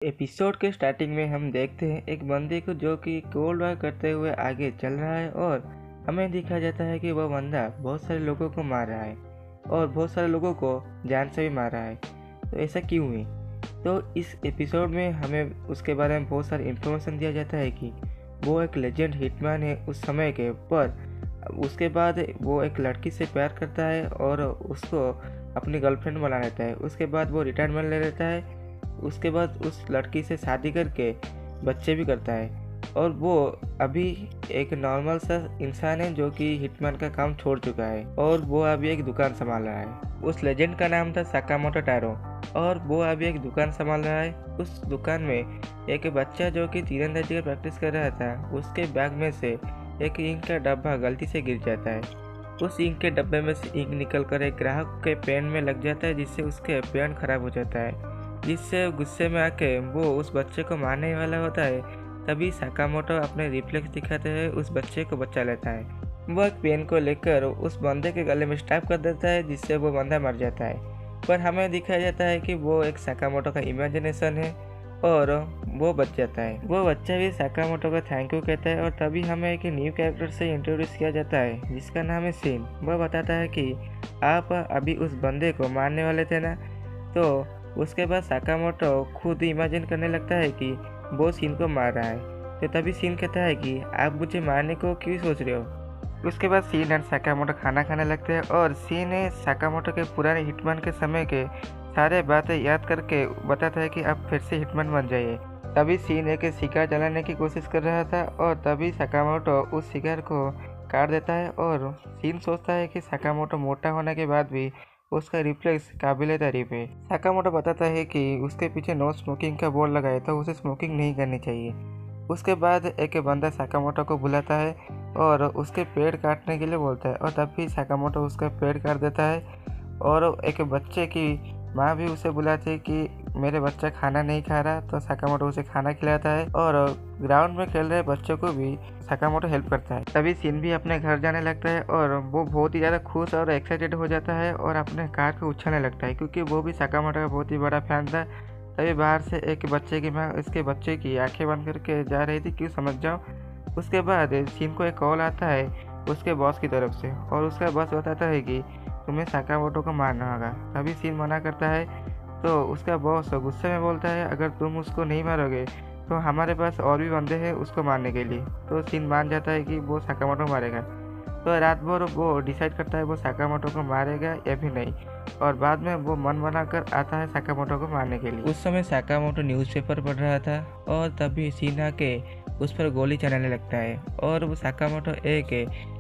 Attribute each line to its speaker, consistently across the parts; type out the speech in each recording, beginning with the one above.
Speaker 1: Episode के starting में हम देखते हैं एक बंदे को जो कि कोल्ड वॉर करते हुए आगे चल रहा है और हमें दिखाया जाता है कि वह बंदा बहुत सारे लोगों को मार रहा है और बहुत सारे लोगों को जान से भी मार रहा है। तो ऐसा क्यों हुई? तो इस एपिसोड में हमें उसके बारे में बहुत सारी इन्फॉर्मेशन दिया जाता है कि वो एक लेजेंड हिटमैन है उस समय के, पर उसके बाद वो एक लड़की से प्यार करता है और उसको अपनी गर्लफ्रेंड बना लेता है। उसके बाद वो रिटायरमेंट ले लेता है। उसके बाद उस लड़की से शादी करके बच्चे भी करता है और वो अभी एक नॉर्मल सा इंसान है जो कि हिटमैन का काम छोड़ चुका है और वो अभी एक दुकान संभाल रहा है। उस लेजेंड का नाम था साकामोटो टारो और वो अभी एक दुकान संभाल रहा है। उस दुकान में एक बच्चा जो कि तीरंदाजी की प्रैक्टिस कर रहा था, उसके बैग में से एक इंक का डब्बा गलती से गिर जाता है। उस इंक के डब्बे में से इंक निकलकर एक ग्राहक के पेन में लग जाता है, जिससे उसके पेन खराब हो जाता है, जिससे गुस्से में आके वो उस बच्चे को मारने वाला होता है। तभी साकामोटो अपने रिफ्लेक्स दिखाते हुए उस बच्चे को बचा लेता है। वो एक पेन को लेकर उस बंदे के गले में स्टैब कर देता है, जिससे वो बंदा मर जाता है। पर हमें दिखाया जाता है कि वो एक साकामोटो का इमेजिनेशन है और वो बच जाता है। वो बच्चा भी साकामोटो को थैंक यू कहता है और तभी हमें एक न्यू कैरेक्टर से इंट्रोड्यूस किया जाता है जिसका नाम है सीन। वह बताता है कि आप अभी उस बंदे को मारने वाले थे ना। तो उसके बाद साकामोटो खुद इमेजिन करने लगता है कि वो सीन को मार रहा है। तो तभी सीन कहता है कि आप मुझे मारने को क्यों सोच रहे हो। उसके बाद सीन और साकामोटो खाना खाने लगते हैं और सीन साकामोटो के पुराने हिटमैन के समय के सारे बातें याद करके बताता है कि आप फिर से हिटमैन बन जाइए। तभी सीन एक शिकार जलाने की कोशिश कर रहा था और तभी साकामोटो उस शिकार को काट देता है और सीन सोचता है कि साकामोटो मोटा होने के बाद भी उसका रिफ्लेक्स काबिल तारीफ है। साकामोटो बताता है कि उसके पीछे नो स्मोकिंग का बोर्ड लगा है, तो उसे स्मोकिंग नहीं करनी चाहिए। उसके बाद एक बंदा साकामोटो को बुलाता है और उसके पेड़ काटने के लिए बोलता है और तब भी साकामोटो उसका पेड़ काट देता है। और एक बच्चे की माँ भी उसे बुलाती है कि मेरे बच्चा खाना नहीं खा रहा, तो साकामोटो उसे खाना खिलाता है और ग्राउंड में खेल रहे बच्चों को भी साकामोटो हेल्प करता है। तभी सीन भी अपने घर जाने लगता है और वो बहुत ही ज़्यादा खुश और एक्साइटेड हो जाता है और अपने कार को उछलने लगता है क्योंकि वो भी साकामोटो का बहुत ही बड़ा फैन था। तभी बाहर से एक बच्चे की माँ इसके बच्चे की आंखें बंद करके जा रही थी, क्यों समझ जाओ। उसके बाद सीन को एक कॉल आता है उसके बॉस की तरफ से और उसका बॉस बताता है कि तुम्हें साकामोटो को मारना होगा। तभी सीन मना करता है तो उसका बॉस गुस्से में बोलता है अगर तुम उसको नहीं मारोगे तो हमारे पास और भी बंदे हैं उसको मारने के लिए। तो सीन मान जाता है कि वो साकामोटो मारेगा। तो रात भर वो डिसाइड करता है वो साकामोटो को मारेगा या भी नहीं, और बाद में वो मन बनाकर आता है साकामोटो को मारने के लिए। उस समय साकामोटो न्यूज़पेपर पढ़ रहा था और तभी सीन आके उस पर गोली चलाने लगता है और वो साकामोटो एक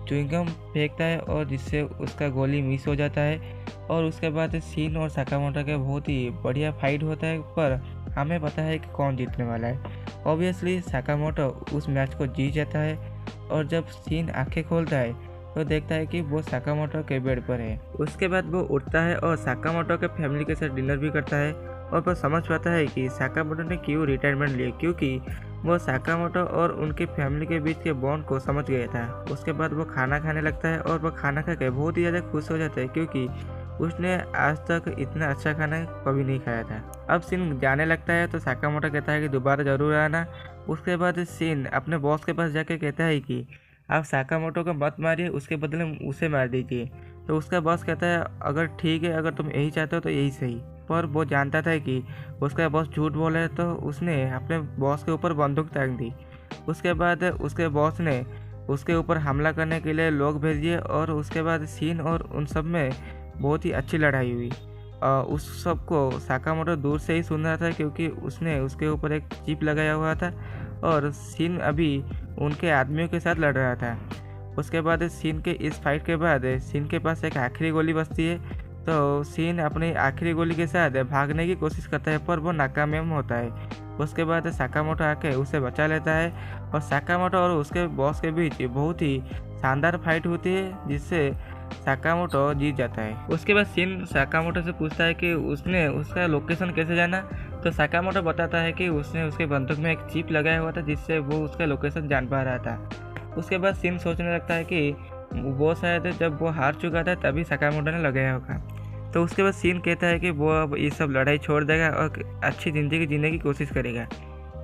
Speaker 1: च्युइंगम फेंकता है और जिससे उसका गोली मिस हो जाता है। और उसके बाद सीन और साकामोटो का बहुत ही बढ़िया फाइट होता है, पर हमें पता है कि कौन जीतने वाला है। ऑब्वियसली साकामोटो उस मैच को जीत जाता है और जब सीन आंखें खोलता है तो देखता है कि वो साकामोटो के बेड पर है। उसके बाद वो उठता है और साकामोटो के फैमिली के साथ डिनर भी करता है और वो समझ पाता है कि साकामोटो ने क्यों रिटायरमेंट लिया, क्योंकि वो साकामोटो और उनके फैमिली के बीच के बॉन्ड को समझ गया था। उसके बाद वो खाना खाने लगता है और वो खाना खा के बहुत ही ज़्यादा खुश हो जाता है क्योंकि उसने आज तक इतना अच्छा खाना कभी नहीं खाया था। अब सीन जाने लगता है तो साकामोटो कहता है कि दोबारा ज़रूर आना। उसके बाद सीन अपने बॉस के पास जाके कहता है कि आप साकामोटो को मत मारिए, उसके बदले उसे मार दीजिए। तो उसका बॉस कहता है अगर ठीक है, अगर तुम यही चाहते हो तो यही सही। पर वो जानता था कि उसका बॉस झूठ बोल रहा है, तो उसने अपने बॉस के ऊपर बंदूक ताक दी। उसके बाद उसके बॉस ने उसके ऊपर हमला करने के लिए लोग भेज दिए और उसके बाद सीन और उन सब में बहुत ही अच्छी लड़ाई हुई। उस सब को साकामोटो दूर से ही सुन रहा था क्योंकि उसने उसके ऊपर एक चिप लगाया हुआ था और सीन अभी उनके आदमियों के साथ लड़ रहा था। उसके बाद सीन के इस फाइट के बाद सीन के पास एक आखिरी गोली बचती है, तो सीन अपनी आखिरी गोली के साथ भागने की कोशिश करता है पर वो नाकामयाब होता है। उसके बाद साकामोटो आके उसे बचा लेता है और साकामोटो और उसके बॉस के बीच बहुत ही शानदार फाइट होती है जिससे साकामोटो जीत जाता है। उसके बाद सीन साकामोटो से पूछता है कि उसने उसका लोकेशन कैसे जाना। तो साकामोटो बताता है कि उसने उसके बंदूक में एक चिप लगाया हुआ था जिससे वो उसका लोकेशन जान पा रहा था। उसके बाद सीन सोचने लगता है कि वो शायद जब वो हार चुका था तभी साकामोटो ने लगाया होगा। तो उसके बाद सीन कहता है कि वो अब ये सब लड़ाई छोड़ देगा और अच्छी ज़िंदगी जीने की कोशिश करेगा।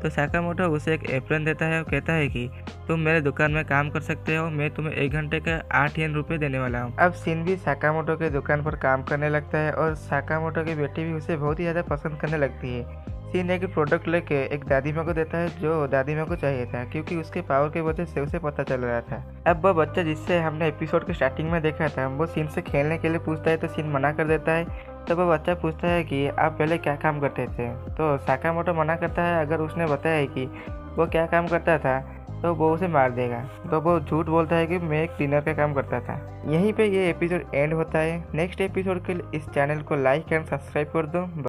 Speaker 1: तो साकामोटो उसे एक एप्रन देता है और कहता है कि तुम मेरे दुकान में काम कर सकते हो, मैं तुम्हें 1 घंटे का 8 येन रुपये देने वाला हूँ। अब सीन भी साकामोटो के दुकान पर काम करने लगता है और साकामोटो की बेटी भी उसे बहुत ही ज़्यादा पसंद करने लगती है। सीन एक प्रोडक्ट लेके एक दादी माँ को देता है जो दादी माँ को चाहिए था, क्योंकि उसके पावर की वजह से उसे पता चल रहा था। अब वो बच्चा जिससे हमने एपिसोड के स्टार्टिंग में देखा था, वो सीन से खेलने के लिए पूछता है तो सीन मना कर देता है। तब वो बच्चा पूछता है कि आप पहले क्या काम करते थे, तो साकामोटो मना करता है अगर उसने बताया कि वो क्या काम करता था तो वो उसे मार देगा। तो वो झूठ बोलता है कि मैं एक क्लीनर का काम करता था। यहीं पे ये एपिसोड एंड होता है। नेक्स्ट एपिसोड के लिए इस चैनल को लाइक एंड सब्सक्राइब कर दो।